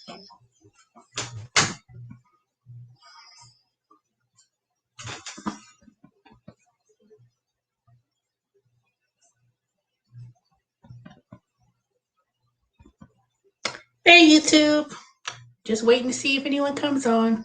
Hey, YouTube. Just waiting to see if anyone comes on.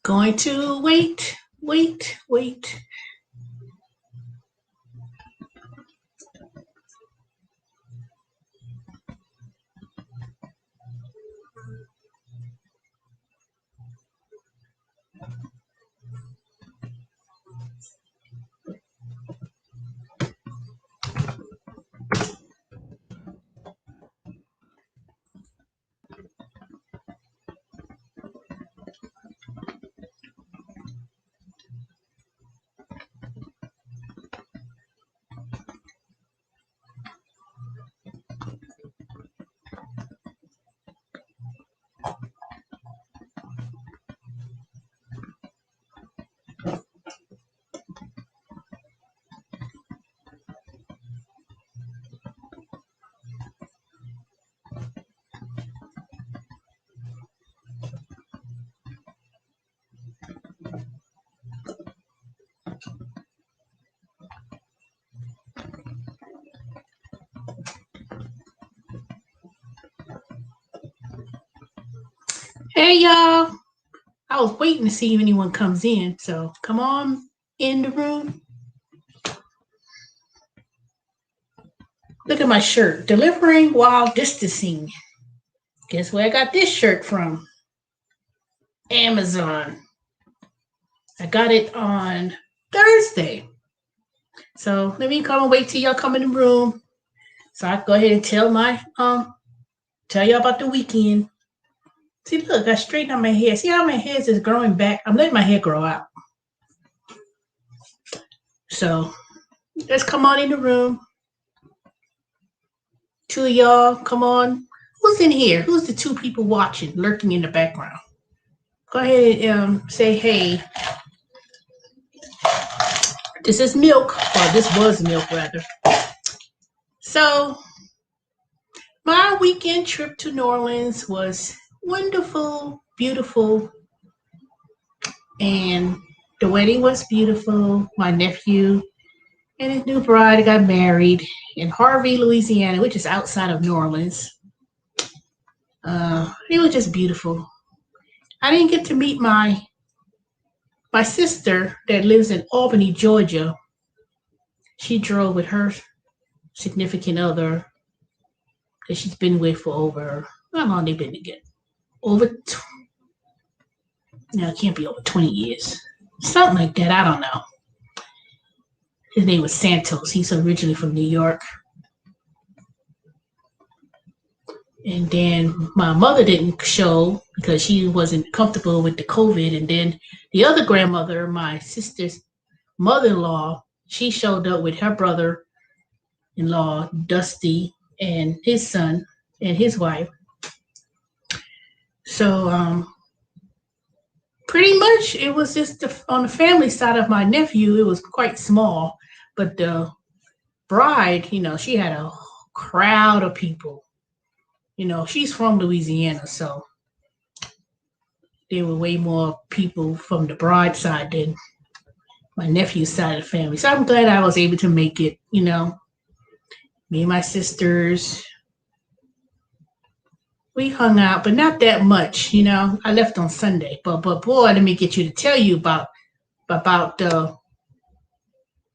Going to wait. Hey, y'all. I was waiting to see if anyone comes in. So come on in the room. Look at my shirt. Delivering while distancing. Guess where I got this shirt from? Amazon. I got it on Thursday. So let me come and wait till y'all come in the room. So I can go ahead and tell y'all about the weekend. See, look, I straightened out my hair. See how my hair is growing back? I'm letting my hair grow out. So let's come on in the room. Two of y'all, come on. Who's in here? Who's the two people watching, lurking in the background? Go ahead and say hey. This is Milk. Well, this was Milk, rather. So my weekend trip to New Orleans was wonderful, beautiful, and the wedding was beautiful. My nephew and his new bride got married in Harvey, Louisiana, which is outside of New Orleans. It was just beautiful. I didn't get to meet my sister that lives in Albany, Georgia. She drove with her significant other that she's been with for over, how long they been together? It can't be over 20 years. Something like that, I don't know. His name was Santos. He's originally from New York. And then my mother didn't show because she wasn't comfortable with the COVID. And then the other grandmother, my sister's mother-in-law, she showed up with her brother-in-law, Dusty, and his son and his wife. So pretty much it was just on the family side of my nephew, it was quite small. But the bride, she had a crowd of people. She's from Louisiana, so there were way more people from the bride side than my nephew's side of the family. So I'm glad I was able to make it, me and my sisters. We hung out, but not that much, I left on Sunday. But boy, let me get you to tell you about the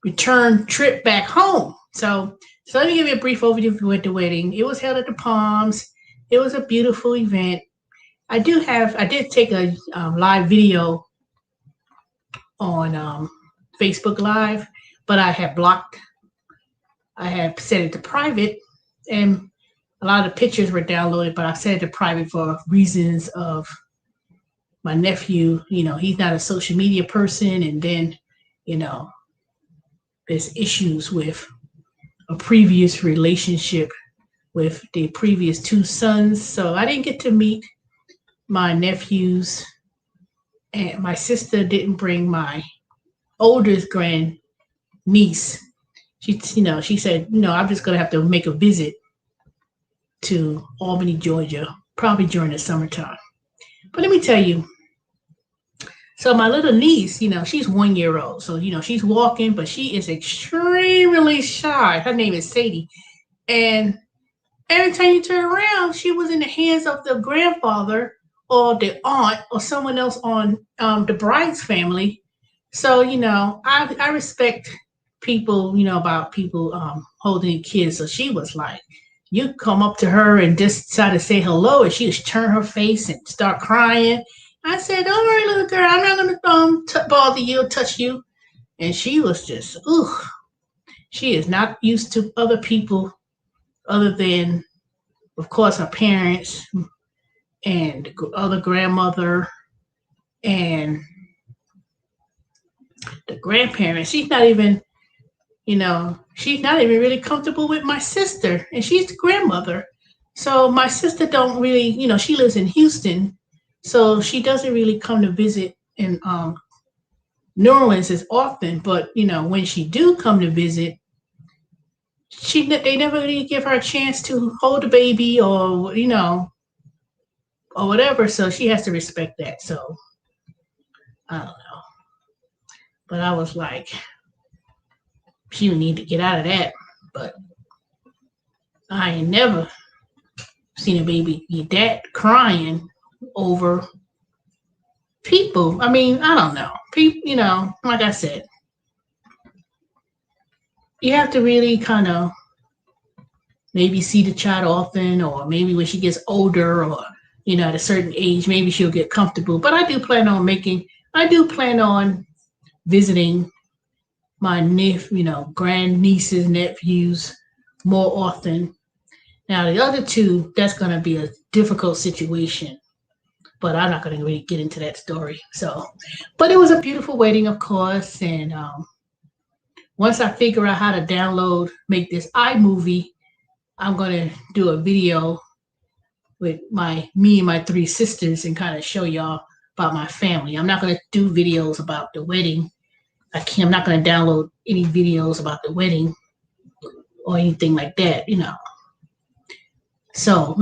return trip back home. So let me give you a brief overview of the wedding. It was held at the Palms. It was a beautiful event. I did take a live video on Facebook Live, but I have set it to private, and a lot of the pictures were downloaded, but I set it to private for reasons of my nephew. He's not a social media person, and then, there's issues with a previous relationship with the previous two sons. So I didn't get to meet my nephews, and my sister didn't bring my oldest grand niece. She said, I'm just gonna have to make a visit to Albany, Georgia, probably during the summertime. But let me tell you, so my little niece, she's 1 year old. So, she's walking, but she is extremely shy. Her name is Sadie. And every time you turn around, she was in the hands of the grandfather or the aunt or someone else on the bride's family. So, I respect people, about people holding kids. So she was like, you come up to her and just try to say hello, and she just turn her face and start crying. I said, don't worry, little girl, I'm not going to bother you or touch you. And she was just, she is not used to other people other than, of course, her parents and the other grandmother and the grandparents. She's not even really comfortable with my sister, and she's the grandmother. So my sister don't really, she lives in Houston, so she doesn't really come to visit in New Orleans as often. But when she do come to visit, they never really give her a chance to hold a baby or or whatever. So she has to respect that. So I don't know, but I was like, she would need to get out of that. But I ain't never seen a baby be that crying over people. I mean, I don't know. People, like I said, you have to really kind of maybe see the child often, or maybe when she gets older, or at a certain age, maybe she'll get comfortable. But I do plan on visiting my grand nieces, nephews more often. Now the other two, that's going to be a difficult situation, but I'm not going to really get into that story. So, but it was a beautiful wedding, of course. And once I figure out how to make this iMovie, I'm going to do a video with me and my three sisters and kind of show y'all about my family. I'm not going to do videos about the wedding. I'm not going to download any videos about the wedding or anything like that, So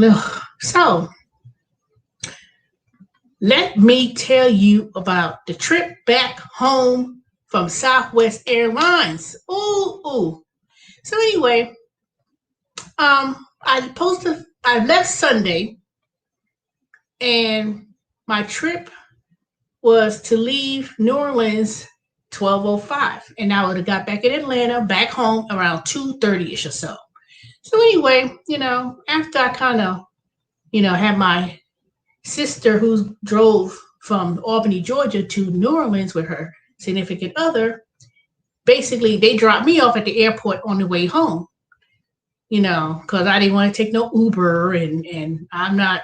let me tell you about the trip back home from South West Airlines. Ooh. So anyway, I left Sunday, and my trip was to leave New Orleans 12:05, and I would have got back in Atlanta, back home around 2:30ish or so. So anyway, after I kind of, had my sister who drove from Albany, Georgia to New Orleans with her significant other, basically they dropped me off at the airport on the way home, because I didn't want to take no Uber, and I'm not,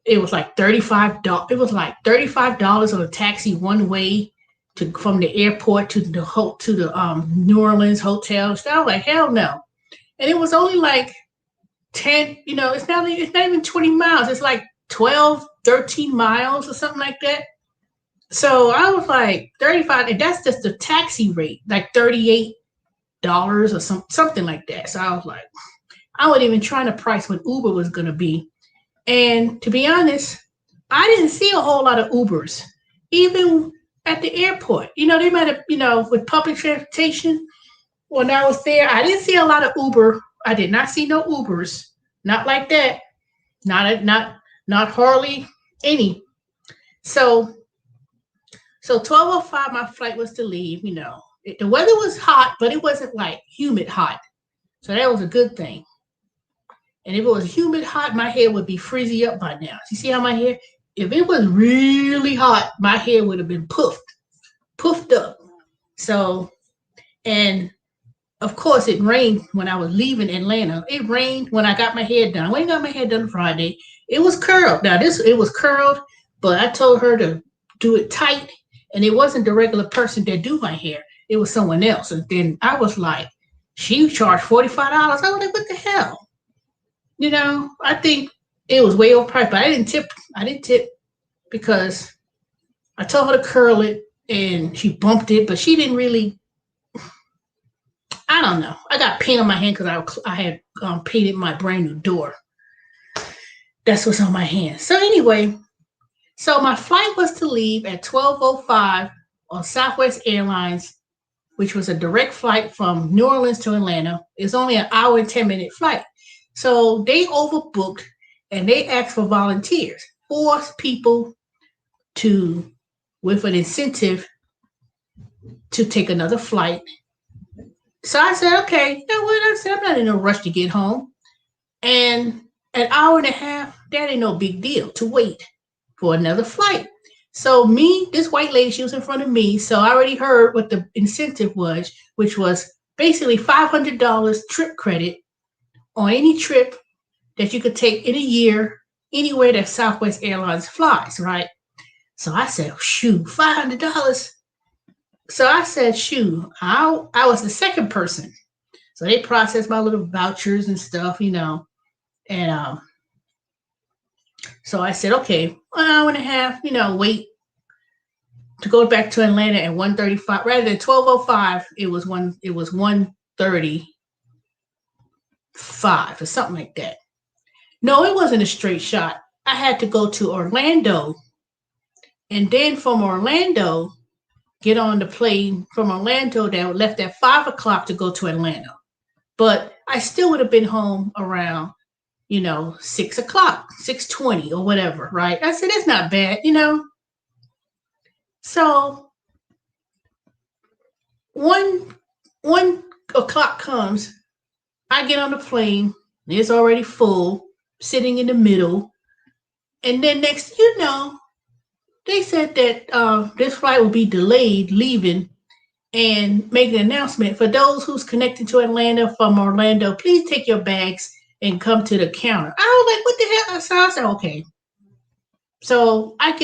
it was like $35. It was like $35 on a taxi one way from the airport to the New Orleans hotel. So I was like, hell no. And it was only like 10, it's not even 20 miles. It's like 12, 13 miles or something like that. So I was like 35, and that's just the taxi rate, like $38 or something like that. So I was like, I wasn't even trying to price what Uber was going to be. And to be honest, I didn't see a whole lot of Ubers, even at the airport. They might have, with public transportation, when I was there, I didn't see a lot of Uber. I did not see no Ubers, not like that, not hardly any. So 12:05, my flight was to leave. The weather was hot, but it wasn't like humid hot, so that was a good thing. And if it was humid hot, my hair would be frizzy up by now. You see how my hair? If it was really hot, my hair would have been puffed up. So, and of course, it rained when I was leaving Atlanta. It rained when I got my hair done. When I got my hair done Friday, it was curled. Now it was curled, but I told her to do it tight, and it wasn't the regular person that do my hair. It was someone else. And then I was like, She charged $45. I was like, what the hell? I think it was way overpriced, but I didn't tip. I didn't tip because I told her to curl it and she bumped it, but she didn't really. I don't know. I got paint on my hand because I had painted my brand new door. That's what's on my hand. So anyway, so my flight was to leave at 12:05 on Southwest Airlines, which was a direct flight from New Orleans to Atlanta. It's only an hour and 10-minute flight. So they overbooked and they asked for volunteers, 4 people with an incentive to take another flight. So I said, okay, you know what? I said, I'm not in a rush to get home. And an hour and a half, that ain't no big deal to wait for another flight. So this white lady, she was in front of me. So I already heard what the incentive was, which was basically $500 trip credit on any trip that you could take in a year, anywhere that Southwest Airlines flies, right? So I said, shoot, $500. So I said, shoot, I was the second person. So they processed my little vouchers and stuff, and so I said, okay, an hour and a half, wait to go back to Atlanta at 1:35 rather than 12:05. It was 1:35 or something like that. No, it wasn't a straight shot. I had to go to Orlando, and then from Orlando, get on the plane from Orlando that left at 5 o'clock to go to Atlanta. But I still would have been home around 6 o'clock, 6:20 or whatever, right? I said, that's not bad. So one o'clock comes, I get on the plane, it's already full, sitting in the middle. And then next, they said that this flight will be delayed leaving and make an announcement for those who's connected to Atlanta from Orlando. Please take your bags and come to the counter. I was like, what the hell? So I said, okay. So I I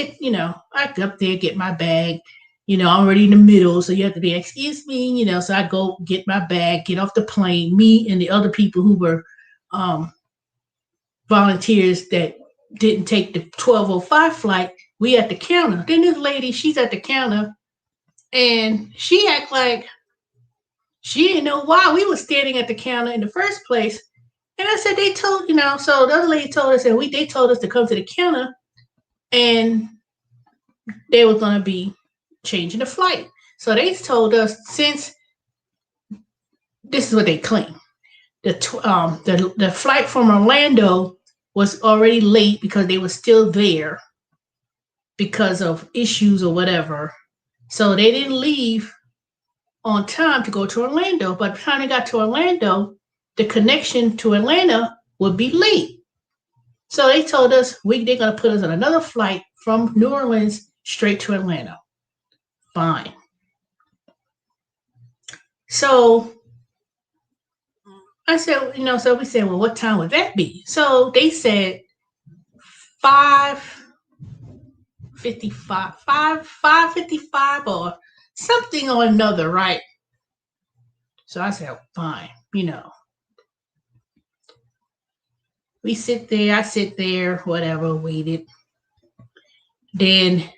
get up there, get my bag. I'm already in the middle, so you have to be, excuse me, so I go get my bag, get off the plane, me and the other people who were volunteers that didn't take the 12:05 flight, we at the counter. Then this lady, she's at the counter, and she act like she didn't know why we were standing at the counter in the first place. And I said, they told, so the other lady told us that they told us to come to the counter and they were going to be changing the flight. So they told us, since this is what they claim, the flight from Orlando was already late because they were still there because of issues or whatever. So they didn't leave on time to go to Orlando. But by the time they got to Orlando, the connection to Atlanta would be late. So they told us they're going to put us on another flight from New Orleans straight to Atlanta. Fine. So I said, so we said, well, what time would that be? So they said 5:55, 5:55 or something or another, right? So I said, fine, We sit there, I sit there, whatever, waited. Then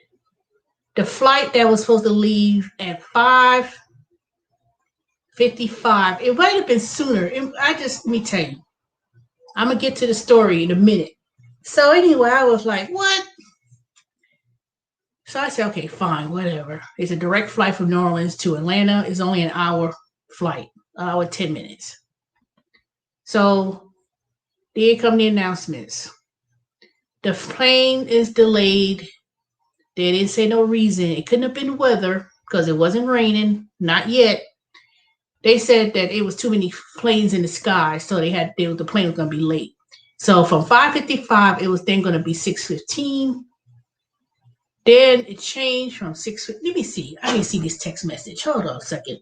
the flight that was supposed to leave at 5:55, it might have been sooner. Let me tell you, I'm going to get to the story in a minute. So anyway, I was like, what? So I said, okay, fine, whatever. It's a direct flight from New Orleans to Atlanta. It's only an hour flight, an hour, 10 minutes. So here come the announcements. The plane is delayed. They didn't say no reason. It couldn't have been weather because it wasn't raining, not yet. They said that it was too many planes in the sky, so the plane was going to be late. So from 5:55, it was then going to be 6:15. Then it changed from 6. Let me see. I didn't see this text message. Hold on a second.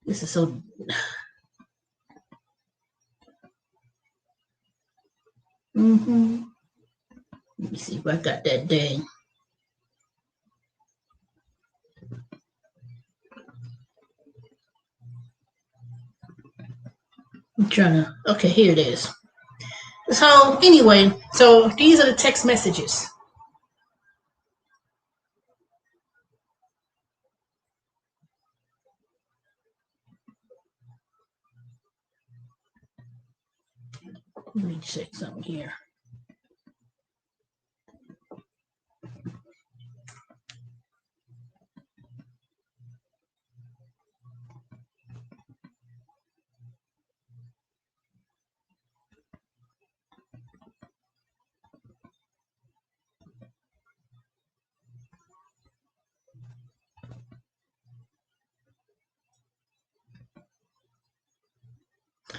This is so. Let me see if I got that day. I'm trying to, okay, here it is. So anyway, so these are the text messages. Let me check something here.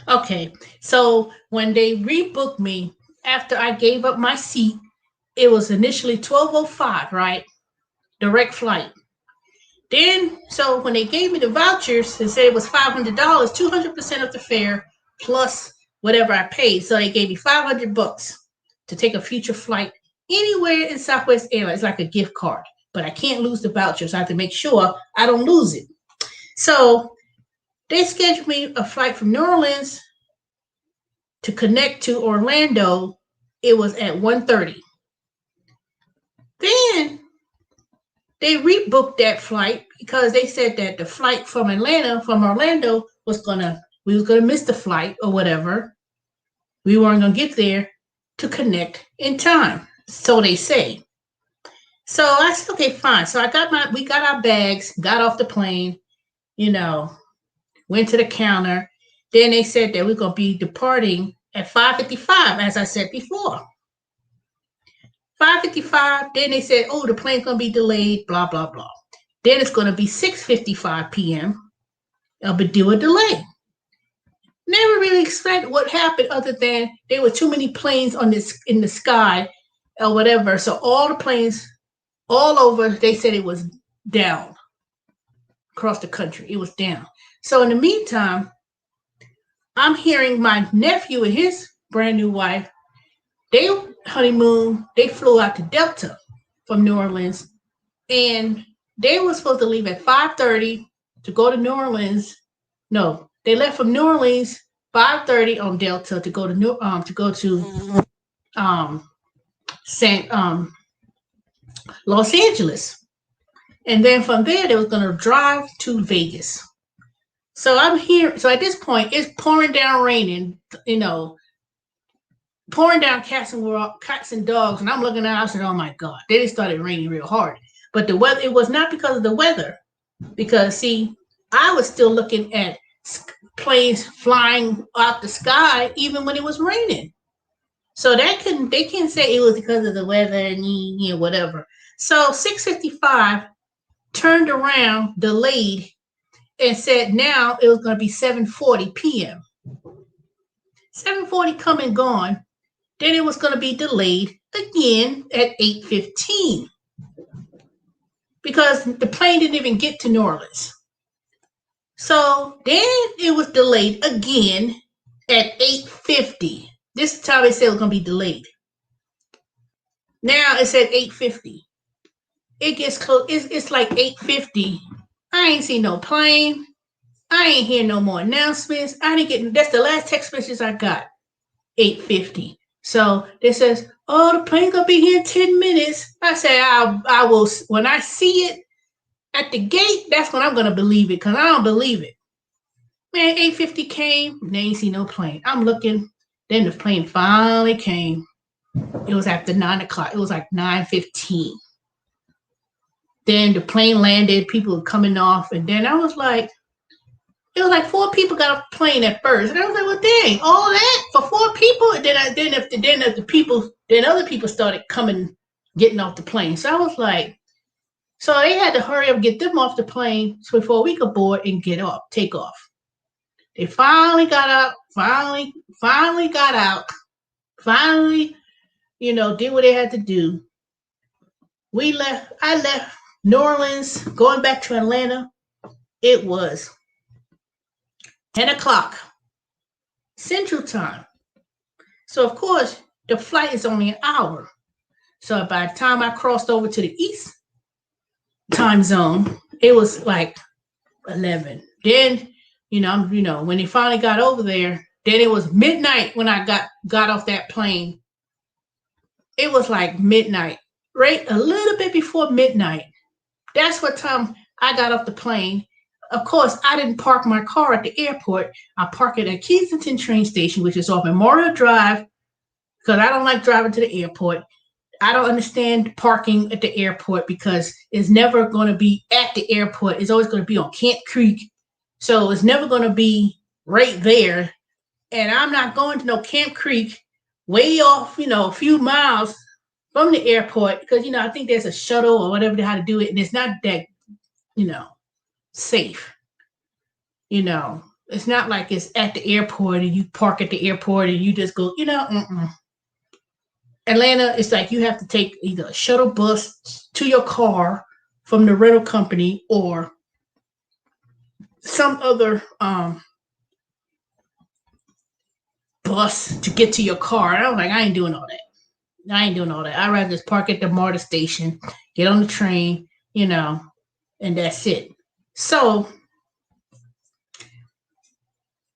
Okay, so when they rebooked me after I gave up my seat, it was initially 12:05, right? Direct flight. Then, so when they gave me the vouchers, they said it was $500, 200% of the fare plus whatever I paid. So they gave me $500 to take a future flight anywhere in Southwest Airlines, like a gift card. But I can't lose the vouchers. I have to make sure I don't lose it. So they scheduled me a flight from New Orleans to connect to Orlando. It was at 1:30. Then they rebooked that flight because they said that the flight from Orlando we was gonna miss the flight or whatever. We weren't gonna get there to connect in time. So they say. So I said, okay, fine. So we got our bags, got off the plane, went to the counter. Then they said that we're gonna be departing at 5:55, as I said before. 5:55, then they said, oh, the plane's going to be delayed, blah, blah, blah. Then it's going to be 6:55 p.m. But do a delay. Never really explained what happened other than there were too many planes in the sky or whatever. So all the planes all over, they said it was down across the country. It was down. So in the meantime, I'm hearing my nephew and his brand new wife, they flew out to Delta from New Orleans, and they were supposed to leave at 5:30 to go to New Orleans. No, they left from New Orleans 5:30 on Delta to go to Los Angeles, and then from there they were going to drive to Vegas. So I'm here. So at this point, it's pouring down raining. Pouring down cats and dogs, and I'm looking at it, I said, oh my God. Then it started raining real hard. But the weather, it was not because of the weather. Because, see, I was still looking at planes flying out the sky even when it was raining. So they can't say it was because of the weather and whatever. So 6:55 turned around, delayed, and said now it was going to be 7:40 p.m. 7:40 come and gone. Then it was going to be delayed again at 8:15 because the plane didn't even get to New Orleans. So then it was delayed again at 8:50. This time it said it was going to be delayed. Now it's at 8:50. It gets close. It's like 8:50. I ain't seen no plane. I ain't hear no more announcements. That's the last text message I got. 8:50. So it says, oh, the plane's going to be here in 10 minutes. I say, I will, when I see it at the gate, that's when I'm going to believe it, because I don't believe it. Man, 8:50 came, and they ain't see no plane. I'm looking, then the plane finally came. It was after 9 o'clock. It was like 9:15. Then the plane landed, people were coming off, and then I was like, it was like 4 people got off the plane at first, and I was like, "Well, dang, all that for 4 people?" And then other people started coming, getting off the plane. So I was like, so they had to hurry up, get them off the plane before we could board and take off. They finally got up, finally got out, finally, did what they had to do. I left New Orleans, going back to Atlanta. It was 10 o'clock Central Time. So, of course, the flight is only an hour. So by the time I crossed over to the East time zone, it was like 11. Then, when they finally got over there, Then it was midnight when I got off that plane. It was like midnight, right? A little bit before midnight. That's what time I got off the plane. Of course, I didn't park my car at the airport. I parked it at Kensington train station, which is off Memorial Drive, because I don't like driving to the airport. I don't understand parking at the airport because it's never going to be at the airport. It's always going to be on Camp Creek. So it's never going to be right there. And I'm not going to no Camp Creek way off, a few miles from the airport because, I think there's a shuttle or whatever how to do it. And it's not that, safe. It's not like it's at the airport and you park at the airport and you just go, Atlanta, it's like you have to take either a shuttle bus to your car from the rental company or some other bus to get to your car. And I was like, I ain't doing all that. I'd rather just park at the MARTA station, get on the train, and that's it. So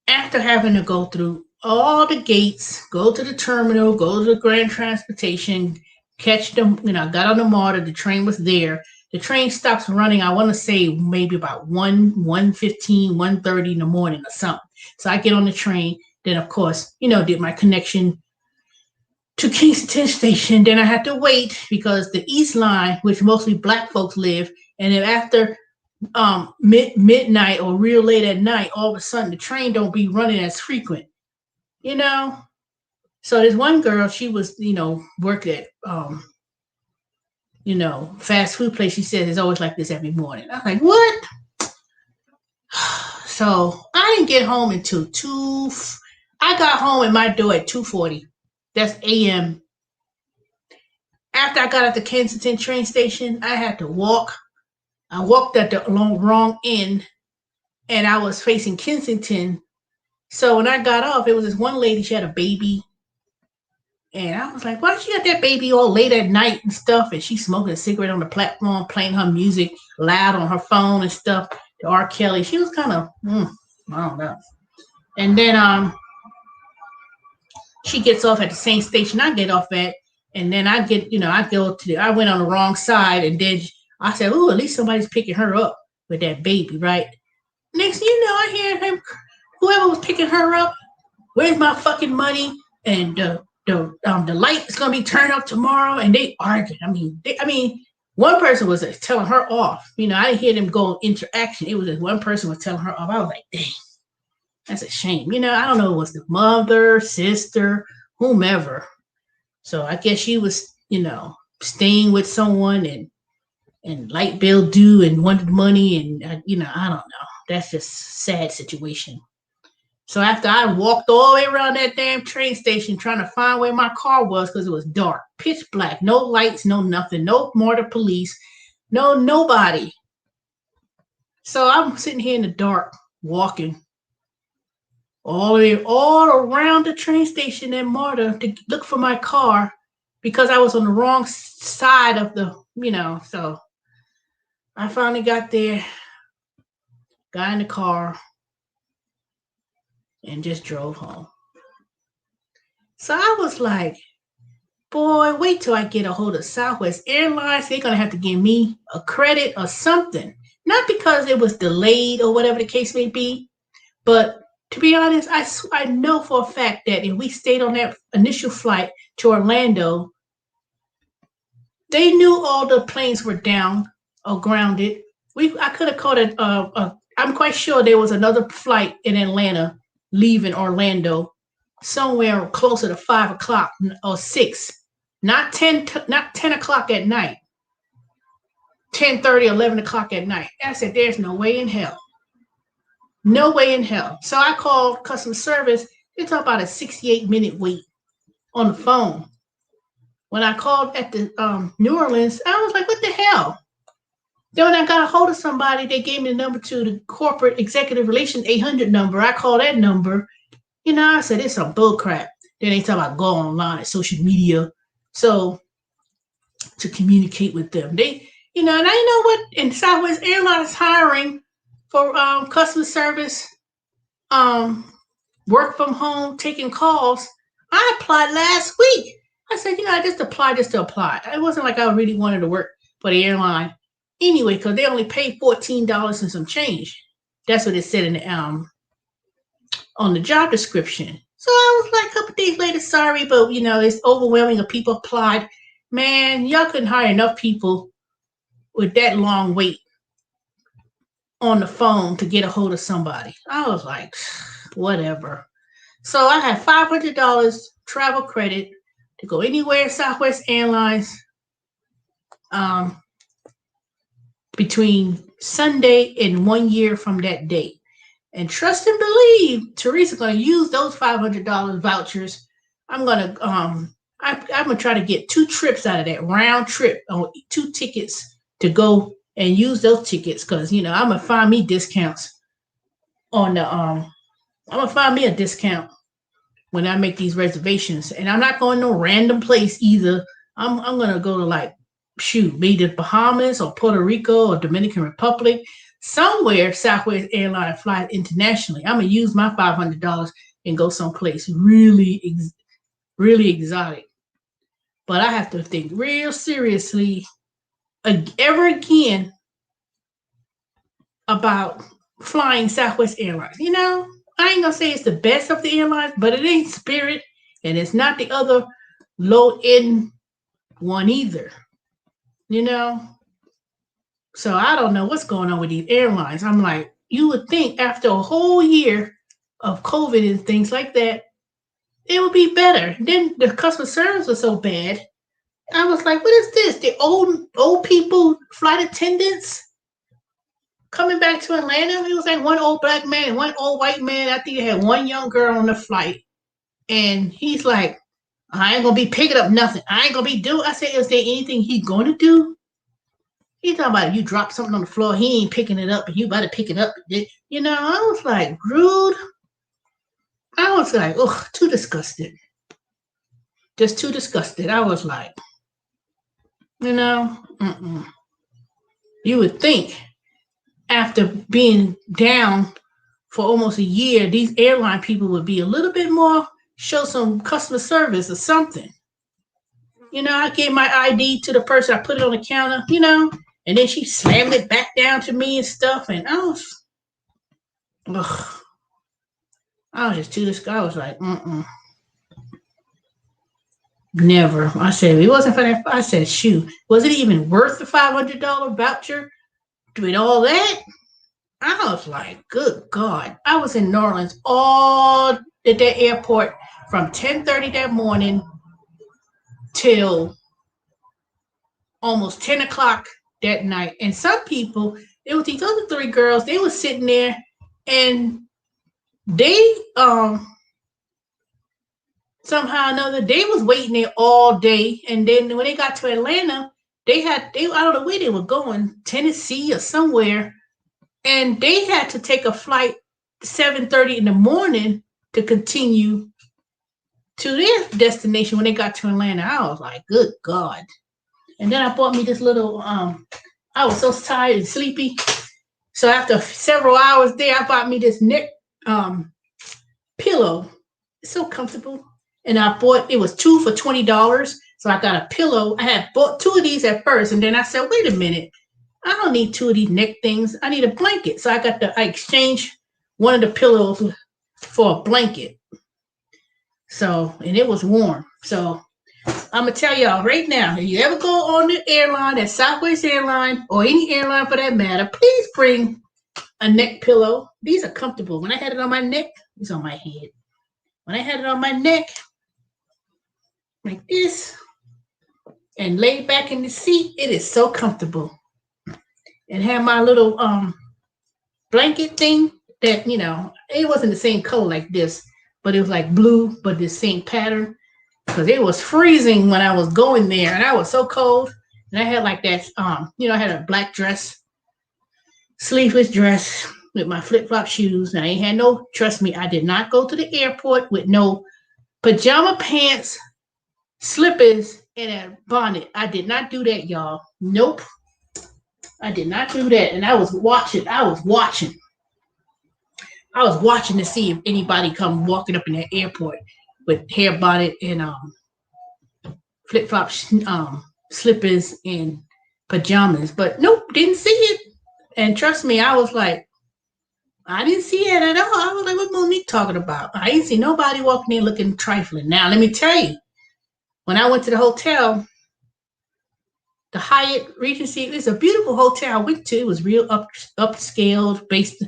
after having to go through all the gates, go to the terminal, go to the Grand Transportation, catch them, got on the MARTA, the train was there. The train stops running, I want to say maybe about 1:15, 1:30 in the morning or something. So I get on the train, then of course, did my connection to Kingston Station. Then I had to wait because the East Line, which mostly black folks live, and then after midnight or real late at night, all of a sudden the train don't be running as frequent. So there's one girl, she was, worked at, fast food place. She says it's always like this every morning. I'm like, what? So I didn't get home until I got home at my door at 2:40. That's a.m. After I got at the Kensington train station, I had to walk. I walked at the wrong end and I was facing Kensington. So when I got off, it was this one lady, she had a baby. And I was like, why she got that baby all late at night and stuff? And she's smoking a cigarette on the platform, playing her music loud on her phone and stuff. To R. Kelly. She was kind of, I don't know. And then she gets off at the same station I get off at. And then I get, I went on the wrong side. And then I said, oh, at least somebody's picking her up with that baby, right? Next thing you know, I hear him, whoever was picking her up, where's my fucking money? And the light is gonna be turned up tomorrow, and they argued. I mean, one person was telling her off. I didn't hear them go interaction. It was just one person was telling her off. I was like, dang, that's a shame. I don't know, it was the mother, sister, whomever. So I guess she was, staying with someone and light bill due and wanted money, and I don't know. That's just a sad situation. So after I walked all the way around that damn train station trying to find where my car was because it was dark, pitch black, no lights, no nothing, no MARTA police, no nobody. So I'm sitting here in the dark, walking all around the train station in MARTA to look for my car because I was on the wrong side of the, so I finally got there, got in the car, and just drove home. So I was like, boy, wait till I get a hold of South West AIrlines. They're going to have to give me a credit or something. Not because it was delayed or whatever the case may be, but to be honest, I know for a fact that if we stayed on that initial flight to Orlando, they knew all the planes were down or grounded. I could have caught it. I'm quite sure there was another flight in Atlanta leaving Orlando somewhere closer to 5 o'clock or 6, not 10 o'clock at night, 10:30, 11 o'clock at night. I said, there's no way in hell. No way in hell. So I called customer service. They talk about a 68-minute wait on the phone. When I called at the New Orleans, I was like, what the hell? Then when I got a hold of somebody, they gave me the number to the corporate executive relations 800 number. I called that number. I said, it's some bull crap. Then they talk about go online, social media. So to communicate with them. They, and I know what, and Southwest AIrlines is hiring for customer service work from home, taking calls. I applied last week. I said, I just applied just to apply. It wasn't like I really wanted to work for the airline anyway, because they only paid $14 and some change. That's what it said in the on the job description. So I was like a couple days later, sorry, but it's overwhelming of people applied. Man, y'all couldn't hire enough people with that long wait on the phone to get a hold of somebody. I was like, whatever. So I had $500 travel credit to go anywhere Southwest Airlines between Sunday and 1 year from that date. And trust and believe, Teresa's going to use those $500 vouchers. I'm going to try to get 2 trips out of that round trip, on 2 tickets to go and use those tickets, because I'm gonna find me discounts on the I'm gonna find me a discount when I make these reservations. And I'm not going no random place either. I'm gonna go to maybe the Bahamas or Puerto Rico or Dominican Republic, somewhere Southwest Airlines flies internationally. I'm gonna use my $500 and go someplace really exotic. But I have to think real seriously ever again about flying Southwest Airlines. I ain't gonna say it's the best of the airlines, but it ain't Spirit, and it's not the other low-end one either. So I don't know what's going on with these airlines. I'm like, you would think after a whole year of COVID and things like that, it would be better. Then the customer service was so bad. I was like, what is this? The old people, flight attendants coming back to Atlanta? It was like one old black man and one old white man. I think they had one young girl on the flight. And he's like, I ain't going to be picking up nothing. I ain't going to be doing. I said, is there anything he's going to do? He's talking about you drop something on the floor, he ain't picking it up, and you better pick it up. I was like, rude. I was like, oh, too disgusted. Just too disgusted. I was like, you would think after being down for almost a year, these airline people would be a little bit more, show some customer service or something. I gave my ID to the person, I put it on the counter, and then she slammed it back down to me and stuff. And I was just too disgusted. I was like, never. I said, it wasn't for that. I said, shoot, was it even worth the $500 voucher doing all that? I was like, good God. I was in New Orleans all at that airport from 10:30 that morning till almost 10 o'clock that night. And some people, it was these other 3 girls, they were sitting there and they somehow or another, they was waiting there all day. And then when they got to Atlanta, I don't know where they were going, Tennessee or somewhere, and they had to take a flight 7:30 in the morning to continue to their destination when they got to Atlanta. I was like, good God. And then I bought me this little, I was so tired and sleepy. So after several hours there, I bought me this neck pillow. It's so comfortable. And it was 2 for $20. So I got a pillow. I had bought 2 of these at first. And then I said, wait a minute. I don't need 2 of these neck things. I need a blanket. So I exchanged one of the pillows for a blanket. So, and it was warm. So I'm going to tell y'all right now, if you ever go on the airline, at Southwest Airlines, or any airline for that matter, please bring a neck pillow. These are comfortable. When I had it on my neck, it's on my head. When I had it on my neck, like this, and laid back in the seat, it is so comfortable. And had my little blanket thing that, it wasn't the same color like this, but it was like blue, but the same pattern. Because it was freezing when I was going there, and I was so cold. And I had like that, I had a black dress, sleeveless dress with my flip-flop shoes. And I ain't had trust me, I did not go to the airport with no pajama pants, slippers, and a bonnet. I did not do that, y'all. Nope. I did not do that. And I was watching. I was watching to see if anybody come walking up in the airport with hair bonnet and flip flops, slippers and pajamas. But nope, didn't see it. And trust me, I was like, I didn't see it at all. I was like, what Monique talking about? I didn't see nobody walking in looking trifling. Now, let me tell you, when I went to the hotel, the Hyatt Regency, it's a beautiful hotel I went to. It was real upscaled, based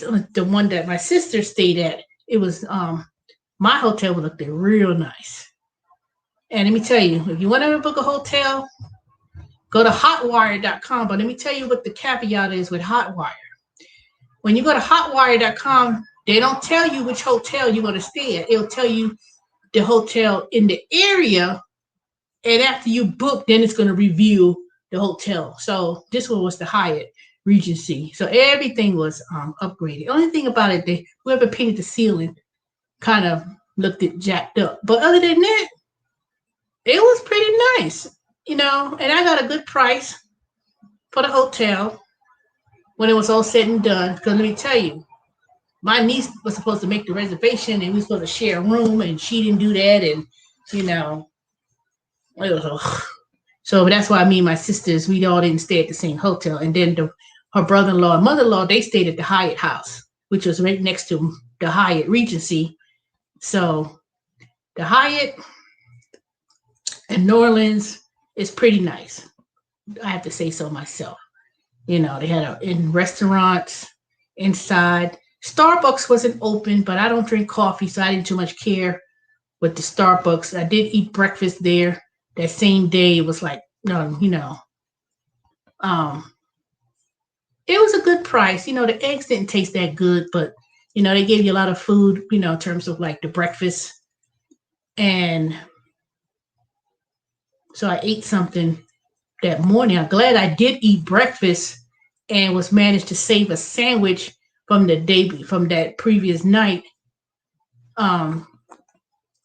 on the one that my sister stayed at. It was my hotel looked real nice. And let me tell you, if you want to book a hotel, go to hotwire.com. But let me tell you what the caveat is with Hotwire. When you go to hotwire.com, they don't tell you which hotel you're going to stay at. It'll tell you the hotel in the area. And after you book, then it's going to review the hotel. So this one was the Hyatt Regency. So everything was upgraded. The only thing about it, whoever painted the ceiling kind of looked it jacked up. But other than that, it was pretty nice, and I got a good price for the hotel when it was all said and done. Because let me tell you, my niece was supposed to make the reservation and we were supposed to share a room, and she didn't do that. And, it was so that's why me and my sisters, we all didn't stay at the same hotel. And then her brother-in-law and mother-in-law, they stayed at the Hyatt house, which was right next to the Hyatt Regency. So the Hyatt in New Orleans is pretty nice. I have to say so myself. They had in restaurants inside. Starbucks wasn't open, but I don't drink coffee, so I didn't too much care with the Starbucks. I did eat breakfast there that same day. It was like, it was a good price. The eggs didn't taste that good, but they gave you a lot of food, in terms of like the breakfast. And so I ate something that morning. I'm glad I did eat breakfast and was managed to save a sandwich from that previous night that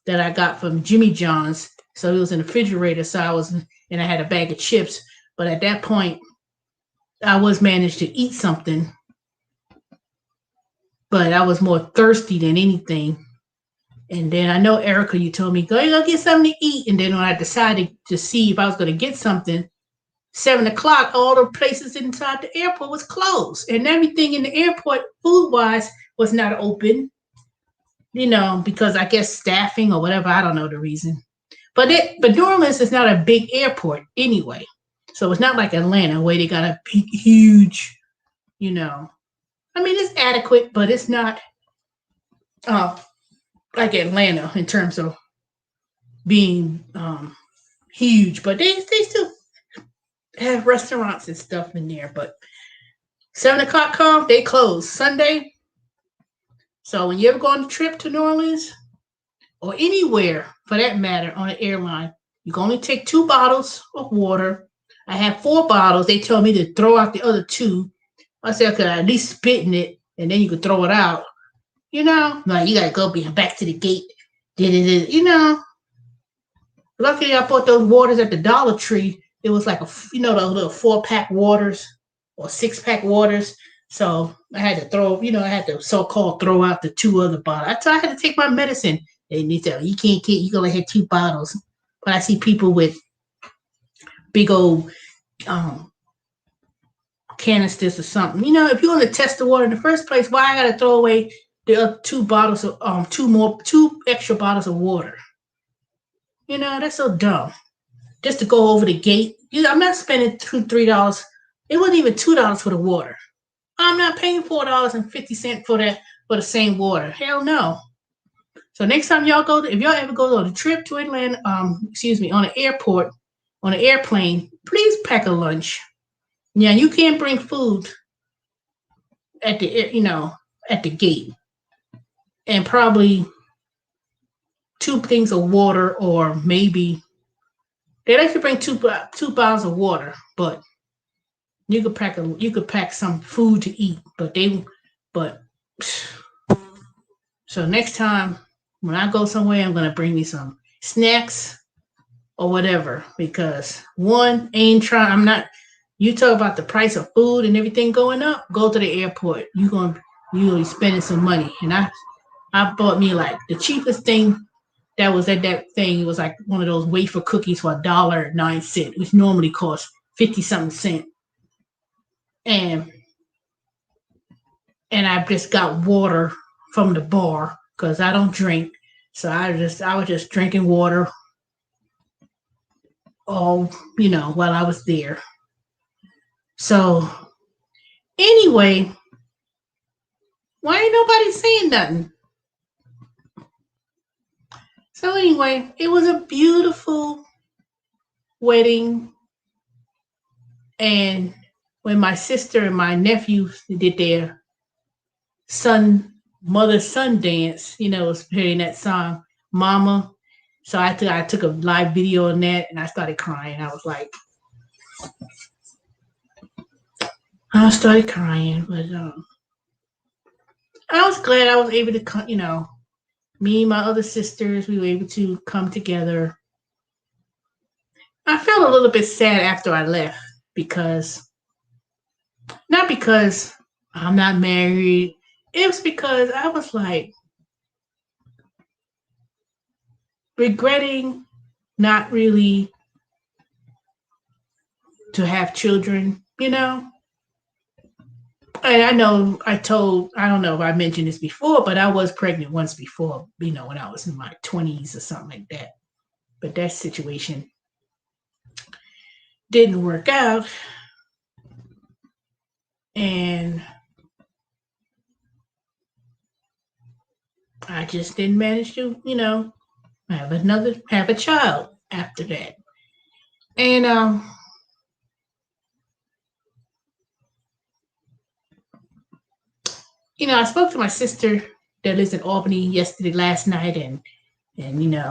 I got from Jimmy John's. So it was in the refrigerator. And I had a bag of chips. But at that point, I was managed to eat something. But I was more thirsty than anything. And then I know, Erica, you told me, go get something to eat. And then when I decided to see if I was going to get something, 7:00, all the places inside the airport was closed. And everything in the airport, food-wise, was not open, because I guess staffing or whatever. I don't know the reason. But New Orleans is not a big airport anyway. So it's not like Atlanta where they got a huge, it's adequate, but it's not like Atlanta in terms of being huge. But they still have restaurants and stuff in there. But 7:00 come, they close Sunday. So when you ever go on a trip to New Orleans or anywhere for that matter on an airline, you can only take 2 bottles of water. I have 4 bottles. They told me to throw out the other 2. I said, okay, at least spit in it and then you could throw it out. Like you gotta go back to the gate. Luckily I bought those waters at the Dollar Tree. It was like those little 4-pack waters or 6-pack waters. So I had to I had to so-called throw out the 2 other bottles. I had to take my medicine. And they said, you can't get, you can only have 2 bottles. But I see people with big old canisters or something. If you want to test the water in the first place, why I gotta throw away the other 2 bottles of 2 extra bottles of water? That's so dumb. Just to go over the gate. I'm not spending $2-3. It wasn't even $2 for the water. I'm not paying $4.50 for the same water. Hell no. So next time if y'all ever go on a trip to Atlanta, on an airport, on an airplane, please pack a lunch. Yeah, you can't bring food at the gate. And probably 2 things of water, or maybe they like to bring 2 bottles of water, but you could pack some food to eat. So next time when I go somewhere, I'm gonna bring me some snacks or whatever, because you talk about the price of food and everything going up. Go to the airport. You're gonna you'll be spending some money. And I bought me like the cheapest thing that was at that thing. It was like one of those wafer cookies for $1.09, which normally costs 50 something cent. And I just got water from the bar because I don't drink. So I was just drinking water all, while I was there. So anyway, why ain't nobody saying nothing? So anyway, it was a beautiful wedding. And when my sister and my nephew did their mother-son dance, was playing that song, Mama. So I took a live video on that and I started crying. I started crying, but I was glad I was able to, me and my other sisters, we were able to come together. I felt a little bit sad after I left not because I'm not married. It was because I was like regretting not really to have children. And I know I don't know if I mentioned this before, but I was pregnant once before, when I was in my 20s or something like that. But that situation didn't work out. And I just didn't manage to, have a child after that. And I spoke to my sister that lives in Albany last night, and and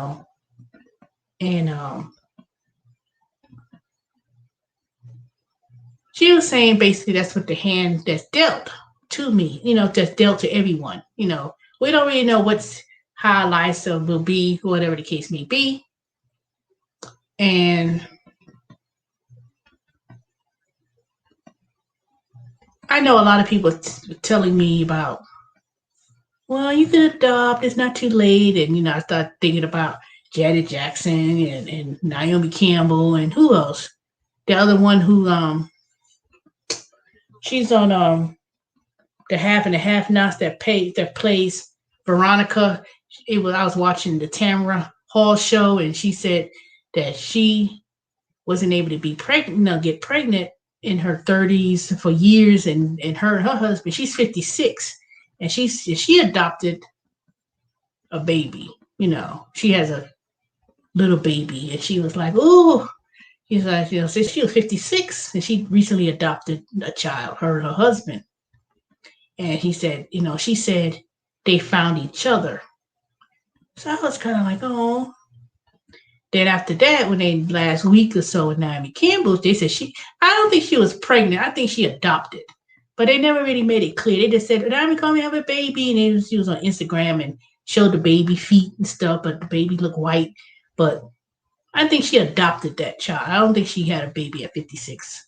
she was saying basically that's what the hand that's dealt to me, just dealt to everyone. We don't really know how life will be, whatever the case may be. And I know a lot of people telling me about, well, you can adopt, it's not too late. And, I started thinking about Janet Jackson and Naomi Campbell and who else? The other one who, she's on the Half and the Half Nots that plays Veronica. I was watching the Tamara Hall show, and she said that she wasn't able to be pregnant, get pregnant in her 30s for years, and her husband, she's 56, and she adopted a baby. She has a little baby, and she was like, "Oh," he's like, since she was 56, and she recently adopted a child, her and her husband. And he said, she said they found each other. So I was kind of like, oh. Then after that, when they last week or so with Naomi Campbell, they said I don't think she was pregnant. I think she adopted. But they never really made it clear. They just said, Naomi Campbell have a baby. And she was on Instagram and showed the baby feet and stuff, but the baby looked white. But I think she adopted that child. I don't think she had a baby at 56.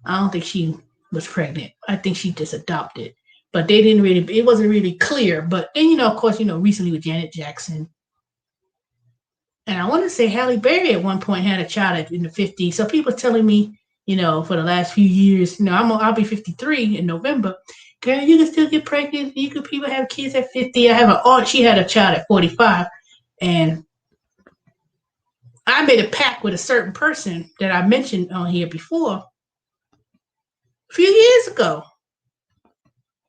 I don't think she was pregnant. I think she just adopted. But it wasn't really clear. But then, of course, recently with Janet Jackson. And I want to say Halle Berry at one point had a child in the 50s. So people telling me, for the last few years, I'll be 53 in November. Girl, you can still get pregnant. People have kids at 50. I have an aunt, she had a child at 45. And I made a pact with a certain person that I mentioned on here before a few years ago.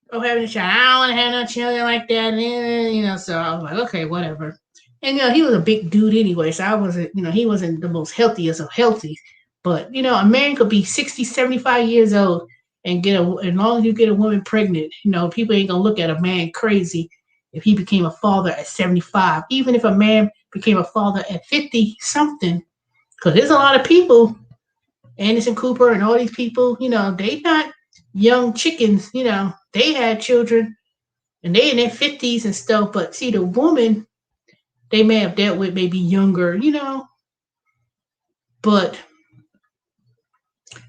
Of having a child. I don't want to have no children like that. So I was like, okay, whatever. And he was a big dude anyway, so I wasn't, he wasn't the most healthiest of healthy. But a man could be 60, 75 years old and as long as you get a woman pregnant, people ain't gonna look at a man crazy if he became a father at 75. Even if a man became a father at 50 something, because there's a lot of people, Anderson Cooper and all these people, they not young chickens, they had children and they in their 50s and stuff. But see, the woman they may have dealt with maybe younger, but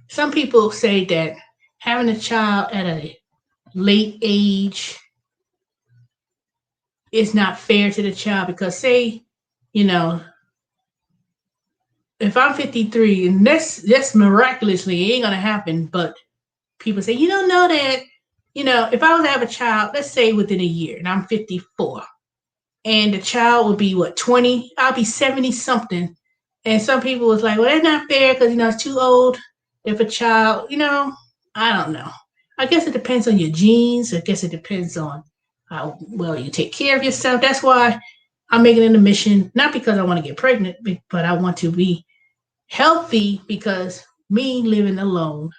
some people say that having a child at a late age is not fair to the child because say, you know, if I'm 53 and that's miraculously it ain't gonna happen, but people say, you don't know that, if I was to have a child, let's say within a year, and I'm 54, and the child would be what, 20, I'll be 70 something. And some people was like, well, that's not fair because it's too old if a child, I don't know. I guess it depends on your genes. I guess it depends on how well you take care of yourself. That's why I'm making it a mission, not because I want to get pregnant, but I want to be healthy because me living alone,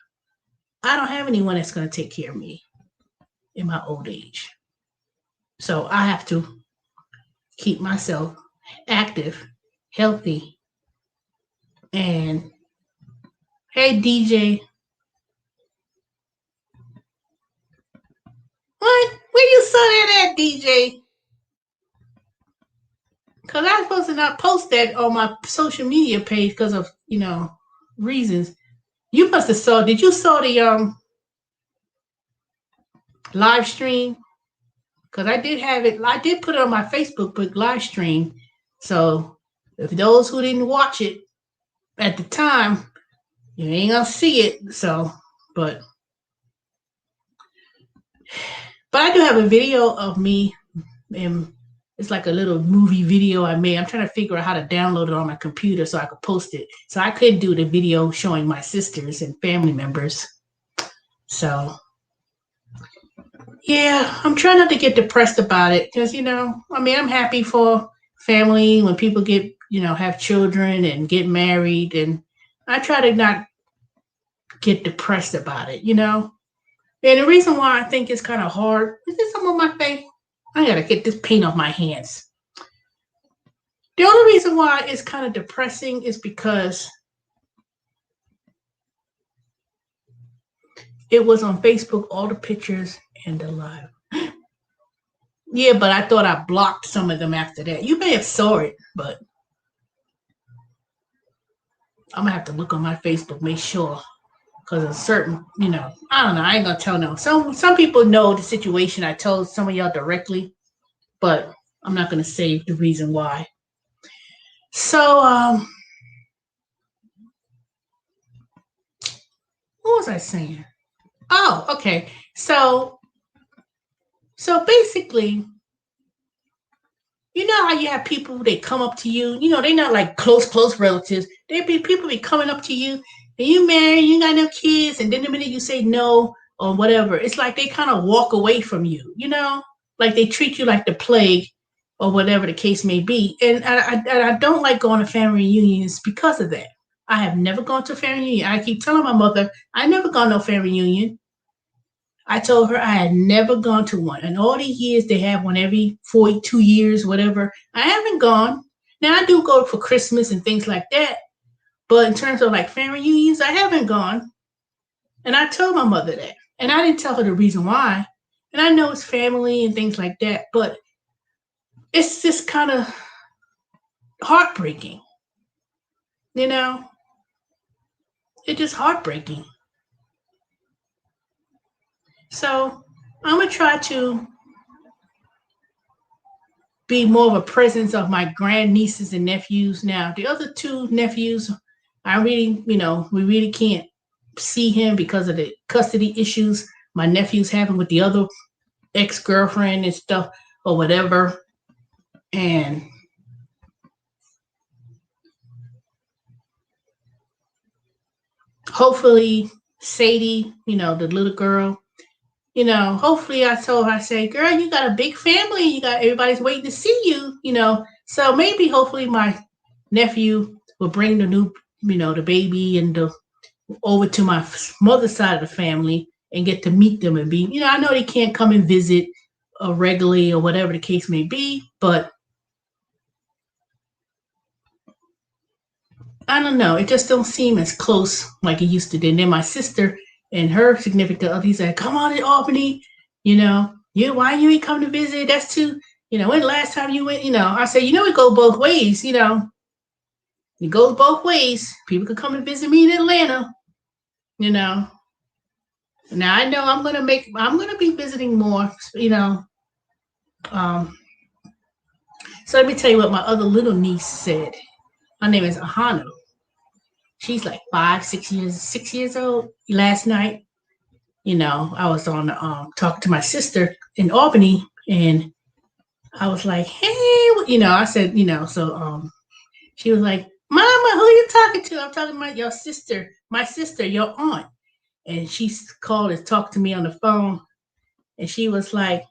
I don't have anyone that's going to take care of me in my old age. So I have to keep myself active, healthy, and hey, DJ. What? Where you saw that at, DJ? Because I'm supposed to not post that on my social media page because of, reasons. You must have saw, did you saw the live stream? Because I did have it, I did put it on my Facebook live stream. So if those who didn't watch it at the time, you ain't gonna see it. So, but I do have a video of me, and it's like a little movie video I made. I'm trying to figure out how to download it on my computer so I could post it. So I could do the video showing my sisters and family members. So yeah, I'm trying not to get depressed about it because, I'm happy for family when people get, have children and get married. And I try to not get depressed about it, And the reason why I think it's kind of hard, is this some on my face? I got to get this paint off my hands. The only reason why it's kind of depressing is because it was on Facebook, all the pictures and the live. Yeah, but I thought I blocked some of them after that. You may have saw it, but I'm going to have to look on my Facebook, make sure. Because a certain, I don't know. I ain't going to tell no. Some people know the situation. I told some of y'all directly, but I'm not going to say the reason why. So, what was I saying? Oh, okay. So basically, you know how you have people, they come up to you, they're not like close relatives. People be coming up to you, and you married, you got no kids, and then the minute you say no or whatever, it's like they kind of walk away from you, like they treat you like the plague or whatever the case may be. And I don't like going to family reunions because of that. I have never gone to a family reunion. I keep telling my mother, I never gone to a family reunion. I told her I had never gone to one. And all these years, they have one every 42 years, whatever. I haven't gone. Now, I do go for Christmas and things like that. But in terms of like family reunions, I haven't gone. And I told my mother that. And I didn't tell her the reason why. And I know it's family and things like that. But it's just kind of heartbreaking. It's just heartbreaking. So I'm going to try to be more of a presence of my grandnieces and nephews. Now, the other two nephews, I really, we really can't see him because of the custody issues my nephew's having with the other ex-girlfriend and stuff or whatever. And hopefully Sadie, the little girl, hopefully I told her, I say, girl, you got a big family. You got everybody's waiting to see you, So maybe hopefully my nephew will bring the new, the baby and over to my mother's side of the family and get to meet them and be, I know they can't come and visit regularly or whatever the case may be, but I don't know. It just don't seem as close like it used to be. And then my sister and her significant other, he said, come on to Albany, why you ain't come to visit? That's too, when the last time you went, I said, it go both ways, it goes both ways. People could come and visit me in Atlanta, Now I know I'm gonna be visiting more, Um, so let me tell you what my other little niece said. Her name is Ahana. She's like 6 years old. Last night, I was on talking to my sister in Albany, and I was like, "Hey," I said, so she was like, "Mama, who are you talking to?" I'm talking about your sister, my sister, your aunt, and she called and talked to me on the phone, and she was like,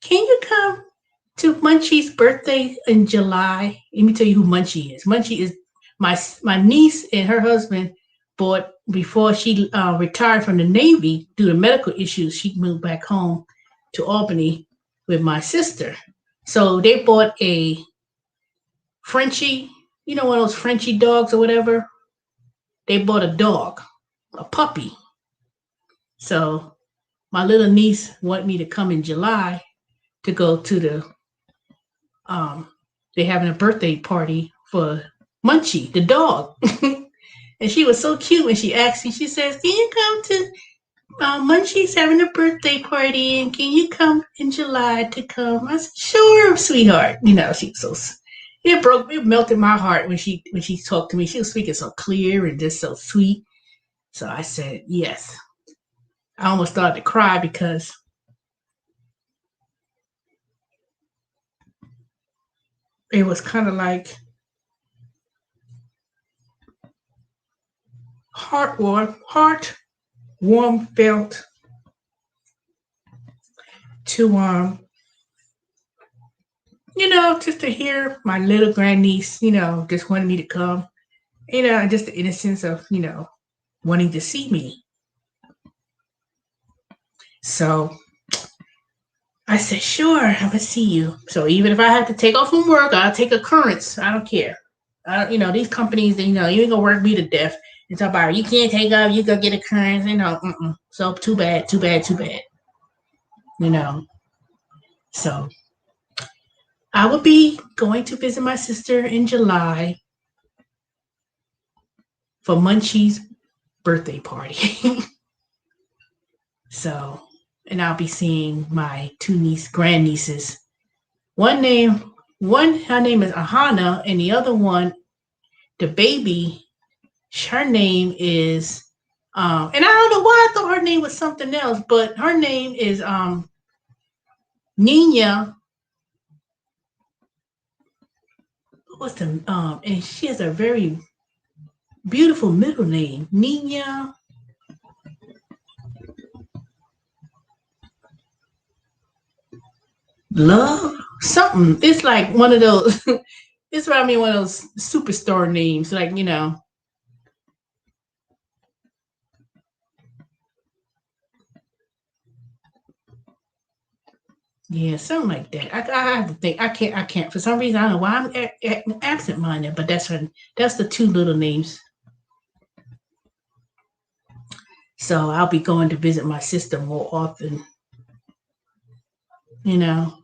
"Can you come to Munchie's birthday in July?" Let me tell you who Munchie is. Munchie is my niece and her husband bought before she retired from the Navy due to medical issues. She moved back home to Albany with my sister. So they bought a Frenchie, one of those Frenchie dogs or whatever. They bought a dog, a puppy. So my little niece wanted me to come in July to go to um they're having a birthday party for Munchie, the dog. And she was so cute when she asked me, she says, "Can you come to Munchie's having a birthday party and can you come in July to come?" I said, "Sure, sweetheart." She was so it melted my heart when she talked to me. She was speaking so clear and just so sweet. So I said, yes. I almost started to cry because it was kind of like heart warm felt to just to hear my little grandniece, just wanted me to come, just the innocence of, wanting to see me. So I said, sure, I'm gonna see you. So even if I have to take off from work, I'll take a currents. I don't care. These companies, you ain't gonna work me to death. It's about you can't take off, you go get a currents, So too bad, too bad, too bad. You know. So I will be going to visit my sister in July for Munchie's birthday party. So, and I'll be seeing my two grandnieces. Her name is Ahana, and the other one, the baby, her name is, and I don't know why I thought her name was something else, but her name is Nina. What's the and she has a very beautiful middle name, Nina Love something. It's like one of those. It's what I mean, one of those superstar names, like yeah, something like that. I have to think. I can't. For some reason, I don't know why I'm absent-minded, but that's the two little names. So I'll be going to visit my sister more often. You know,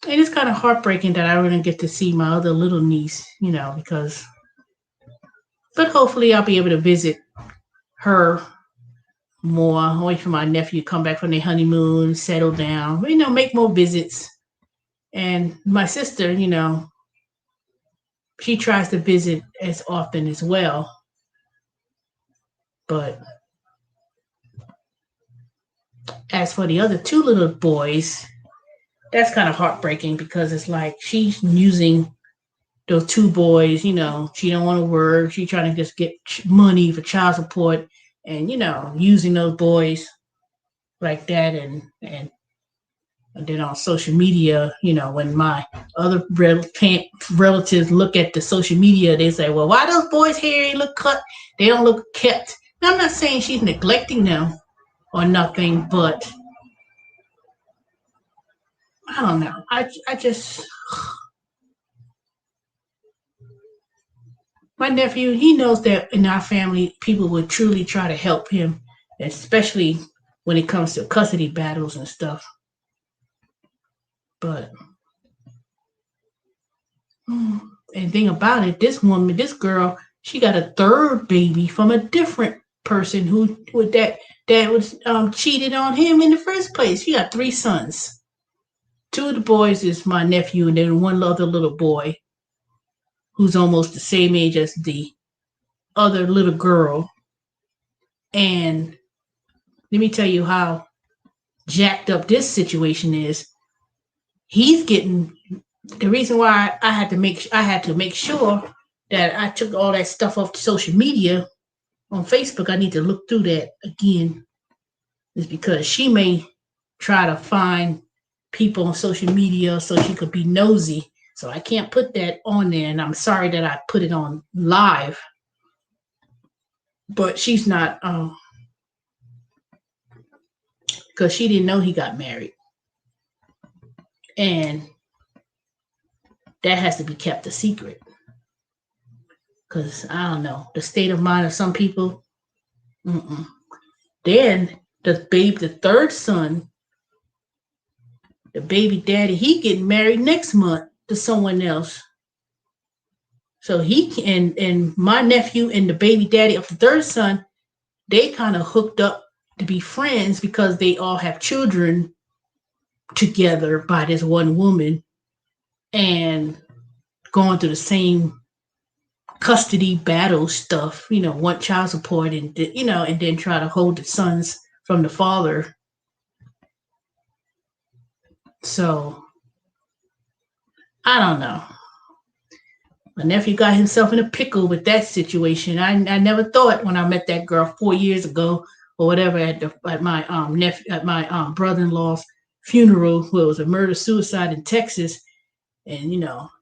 and it's kind of heartbreaking that I wouldn't get to see my other little niece. Because, but hopefully I'll be able to visit her more. I wait for my nephew to come back from their honeymoon, settle down. Make more visits. And my sister, she tries to visit as often as well. But as for the other two little boys, that's kind of heartbreaking because it's like she's using those two boys. She don't want to work. She's trying to just get money for child support, and using those boys like that, and then on social media, when my other relatives look at the social media, they say, "Well, why those boys' hair look cut? They don't look kept." Now, I'm not saying she's neglecting them or nothing, but I don't know. I just my nephew, he knows that in our family, people would truly try to help him, especially when it comes to custody battles and stuff. But and thing about it, this girl, she got a third baby from a different person who with that was cheated on him in the first place. He got 3 sons. 2 of the boys is my nephew, and then one other little boy who's almost the same age as the other little girl. And let me tell you how jacked up this situation is. He's getting the reason why I had to make sure that I took all that stuff off social media on Facebook. I need to look through that again, is because she may try to find people on social media so she could be nosy. So I can't put that on there, and I'm sorry that I put it on live. But she's not, because she didn't know he got married. And that has to be kept a secret. Because, I don't know, the state of mind of some people. Then the third son, the baby daddy, he getting married next month to someone else. So and my nephew and the baby daddy of the third son, they kind of hooked up to be friends because they all have children together by this one woman and going through the same custody battle stuff, want child support and then try to hold the sons from the father. So I don't know. My nephew got himself in a pickle with that situation. I never thought when I met that girl 4 years ago or whatever at my brother-in-law's funeral, where it was a murder-suicide in Texas. And,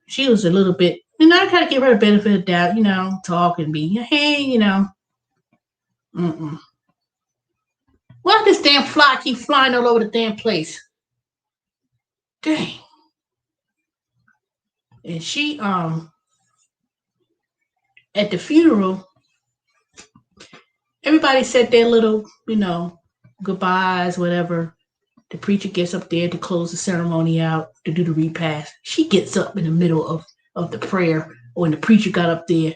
she was a little bit, I kind of give her the benefit of the doubt, talk and be, hey, Why this damn fly keep flying all over the damn place? Dang. And she, at the funeral, everybody said their little, goodbyes, whatever. The preacher gets up there to close the ceremony out, to do the repast. She gets up in the middle of the prayer, or when the preacher got up there,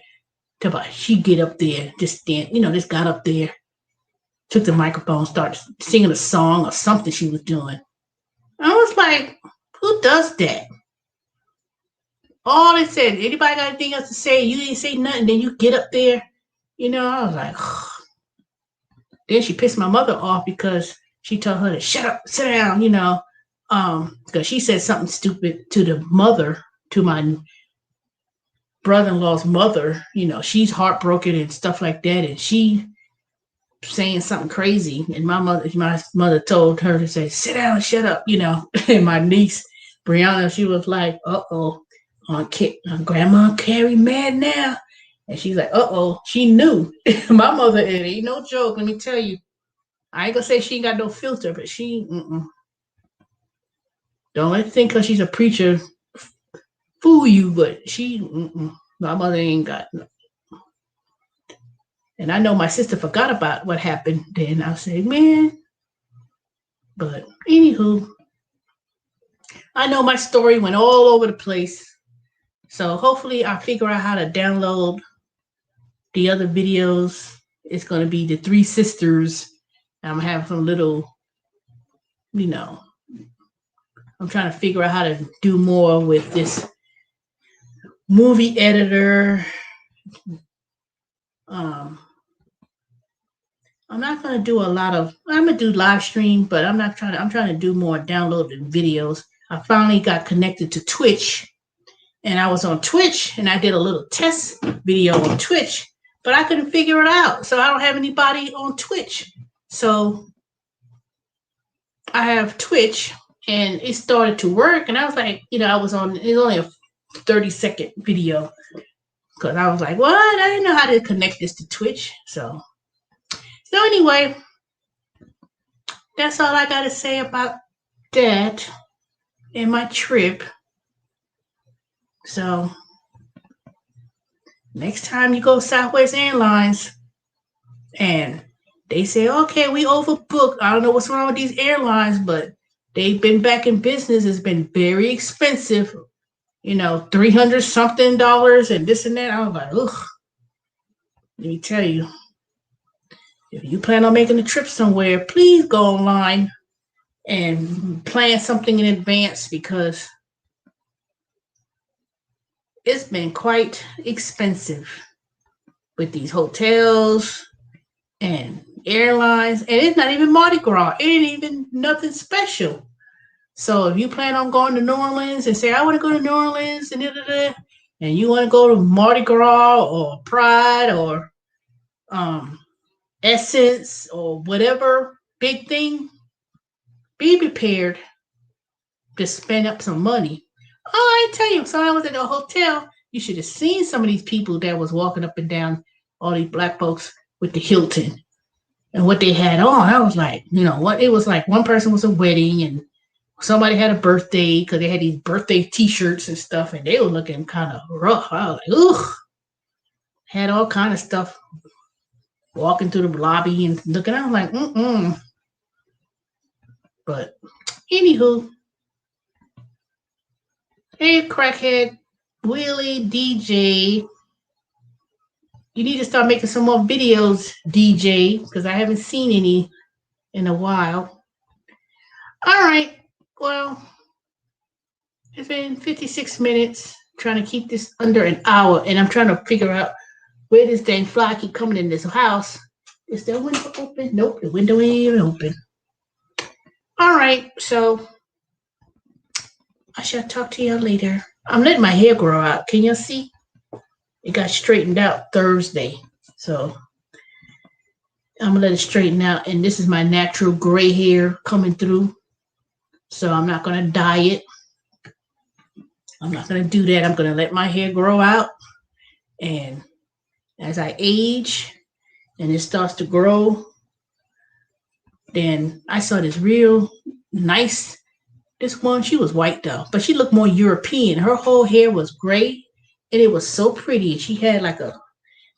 she get up there, just stand, just got up there, took the microphone, started singing a song or something she was doing. I was like, who does that? All they said, anybody got anything else to say? You didn't say nothing, then you get up there. I was like, Then she pissed my mother off because she told her to shut up, sit down, because she said something stupid to the mother, to my brother-in-law's mother. She's heartbroken and stuff like that, and she saying something crazy. And my mother told her to say, sit down, shut up, And my niece, Brianna, she was like, uh-oh. Grandma Carrie mad now. And she's like, uh-oh, she knew. My mother, it ain't no joke, let me tell you. I ain't gonna say she ain't got no filter, but she, don't let her think because she's a preacher fool you, but she, my mother ain't got no. And I know my sister forgot about what happened then. I said, man. But anywho, I know my story went all over the place. So hopefully I'll figure out how to download the other videos. It's going to be the 3 sisters. I'm going to have some little, I'm trying to figure out how to do more with this movie editor. I'm not going to do I'm going to do live stream, but I'm trying to do more downloaded videos. I finally got connected to Twitch. And I was on Twitch, and I did a little test video on Twitch, but I couldn't figure it out. So I don't have anybody on Twitch. So I have Twitch, and it started to work. And I was like, it was only a 30-second video. Because I was like, what? I didn't know how to connect this to Twitch. So anyway, that's all I got to say about that and my trip. So next time you go South West AIrlines and they say, okay, we overbooked. I don't know what's wrong with these airlines, but they've been back in business. It's been very expensive, $300 something and this and that. I was like, ugh, let me tell you. If you plan on making a trip somewhere, please go online and plan something in advance because it's been quite expensive with these hotels and airlines, and it's not even Mardi Gras. It ain't even nothing special. So if you plan on going to New Orleans and say, I want to go to New Orleans and you want to go to Mardi Gras or Pride or um, Essence or whatever big thing, be prepared to spend up some money. Oh, I tell you, so I was at a hotel. You should have seen some of these people that was walking up and down, all these black folks with the Hilton and what they had on. I was like, you know what? It was like one person was a wedding and somebody had a birthday because they had these birthday T-shirts and stuff, and they were looking kind of rough. I was like, ugh. Had all kind of stuff walking through the lobby and looking. I was like, mm-mm. But anywho, hey, crackhead, Willie DJ, you need to start making some more videos, DJ, because I haven't seen any in a while. All right, well, it's been 56 minutes trying to keep this under an hour, and I'm trying to figure out where this dang fly keep coming in this house. Is the window open? Nope, the window ain't even open. All right, so I shall talk to you later. I'm letting my hair grow out. Can you see? It got straightened out Thursday. So I'm gonna let it straighten out. And this is my natural gray hair coming through. So I'm not gonna dye it. I'm not gonna do that. I'm gonna let my hair grow out. And as I age and it starts to grow, then I saw this real nice. This one, she was white though, but she looked more European. Her whole hair was gray and it was so pretty. She had like a,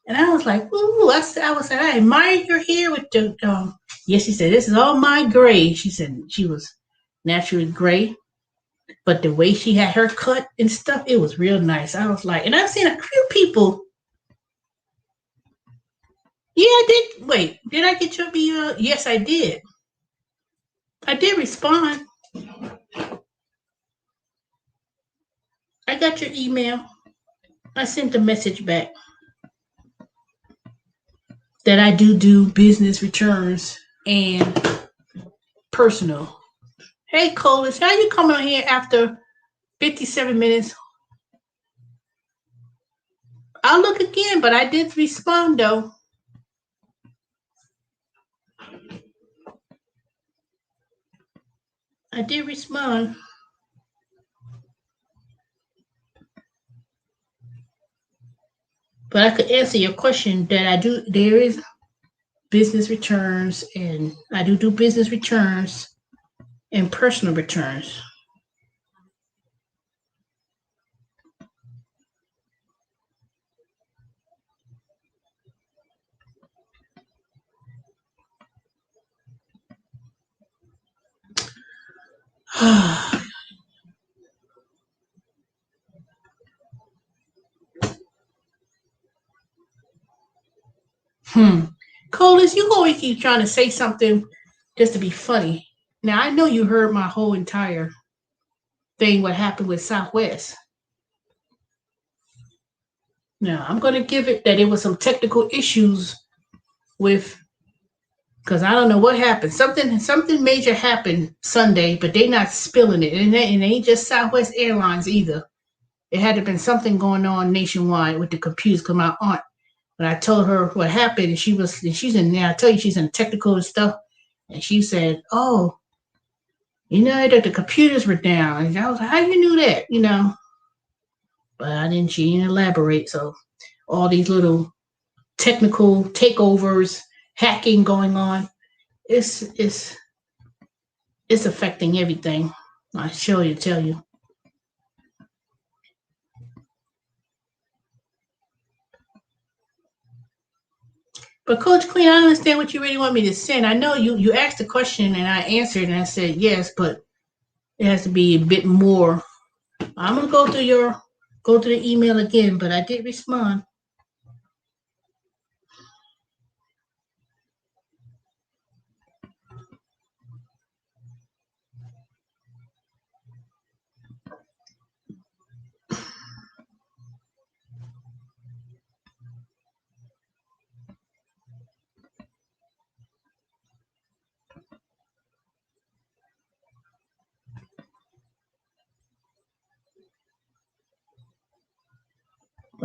and I was like, ooh, I was like, I admire your hair with the, yes, she said, this is all my gray. She said she was naturally gray, but the way she had her cut and stuff, it was real nice. I was like, and I've seen a few people. Yeah, I did. Wait, did I get your video? Yes, I did. I did respond. I got your email. I sent a message back that I do business returns and personal. Hey, Colas, how you coming on here after 57 minutes? I'll look again, but I did respond though. I did respond. But I could answer your question that I do. There is business returns, and I do business returns and personal returns. Colas, you always keep trying to say something just to be funny. Now I know you heard my whole entire thing, what happened with Southwest. Now I'm gonna give it that it was some technical issues with, because I don't know what happened. Something major happened Sunday, but they not spilling it, and it ain't just Southwest Airlines either. It had to been something going on nationwide with the computers. Cause my aunt, when I told her what happened, and she's in there. I tell you, she's in technical and stuff, and she said, "Oh, you know that the computers were down." And I was like, "How you knew that?" You know, but I didn't. She didn't elaborate. So all these little technical takeovers, hacking going on. It's affecting everything. I sure you tell you. But Coach Clean, I understand what you really want me to send. I know you asked the question and I answered and I said yes, but it has to be a bit more. I'm gonna go through the email again, but I did respond.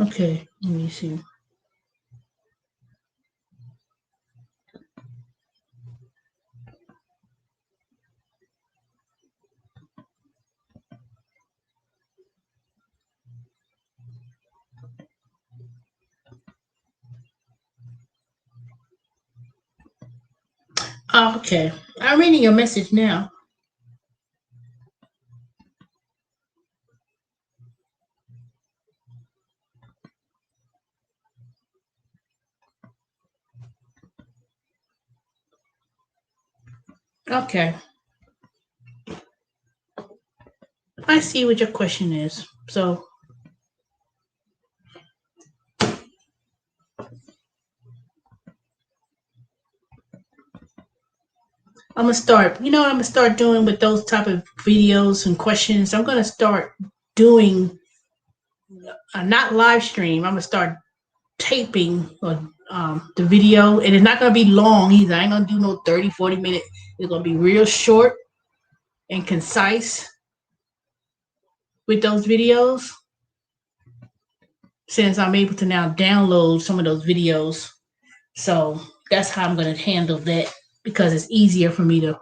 Okay, let me see. Oh, okay. I'm reading your message now. Okay. I see what your question is. So I'm gonna start. You know what I'm gonna start doing with those type of videos and questions? I'm gonna start doing not live stream. I'm gonna start taping the video, and it's not gonna be long either. I ain't gonna do no 30, 40 minutes. It's gonna be real short and concise with those videos. Since I'm able to now download some of those videos, so that's how I'm gonna handle that because it's easier for me to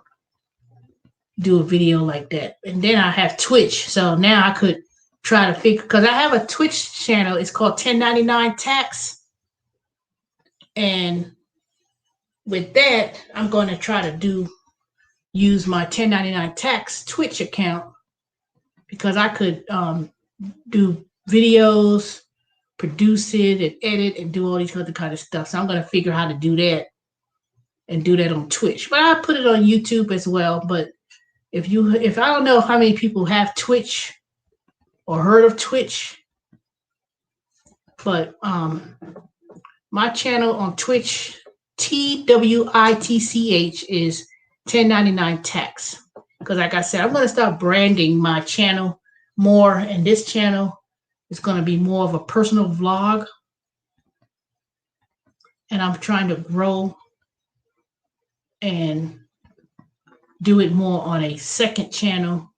do a video like that. And then I have Twitch, so now I could try to figure because I have a Twitch channel. It's called 1099 Tax, and with that, I'm going to try to use my 1099 Tax Twitch account because I could do videos, produce it, and edit, and do all these other kind of stuff. So I'm going to figure out how to do that and do that on Twitch. But I put it on YouTube as well. But if I don't know how many people have Twitch or heard of Twitch, but my channel on Twitch, TWITCH, is 1099 Tax. Because like I said, I'm going to start branding my channel more, and this channel is going to be more of a personal vlog. And I'm trying to grow and do it more on a second channel,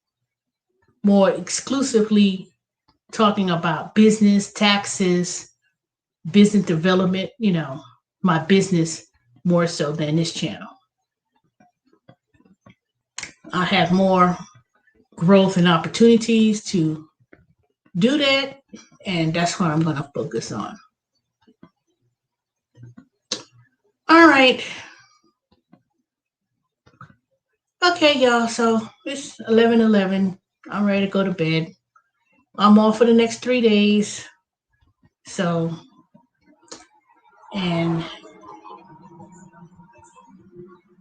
more exclusively talking about business, taxes, business development, my business more so than this channel. I have more growth and opportunities to do that, and that's what I'm going to focus on. All right. Okay, y'all, so it's 11:11. I'm ready to go to bed. I'm off for the next 3 days. So, and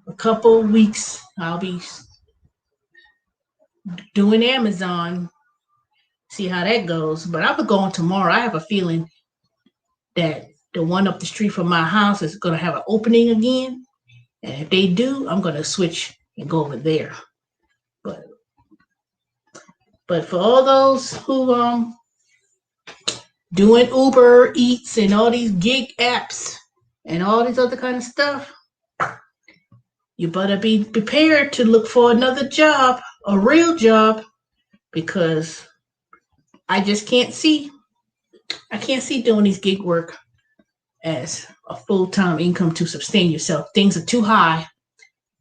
a couple weeks, I'll be doing Amazon, see how that goes. But I'll be going tomorrow. I have a feeling that the one up the street from my house is going to have an opening again. And if they do, I'm going to switch and go over there. But for all those who doing Uber Eats and all these gig apps and all these other kind of stuff, you better be prepared to look for another job, a real job, because I just can't see doing these gig work as a full-time income to sustain yourself. Things are too high.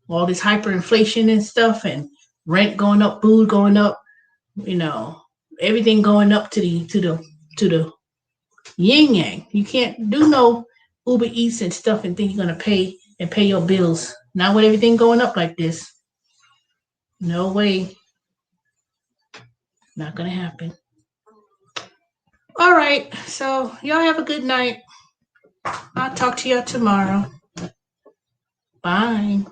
All this hyperinflation and stuff, and rent going up, food going up, everything going up to the yin yang. You can't do no Uber Eats and stuff and think you're gonna pay your bills. Not with everything going up like this. No way. Not gonna happen. All right. So y'all have a good night. I'll talk to y'all tomorrow. Bye.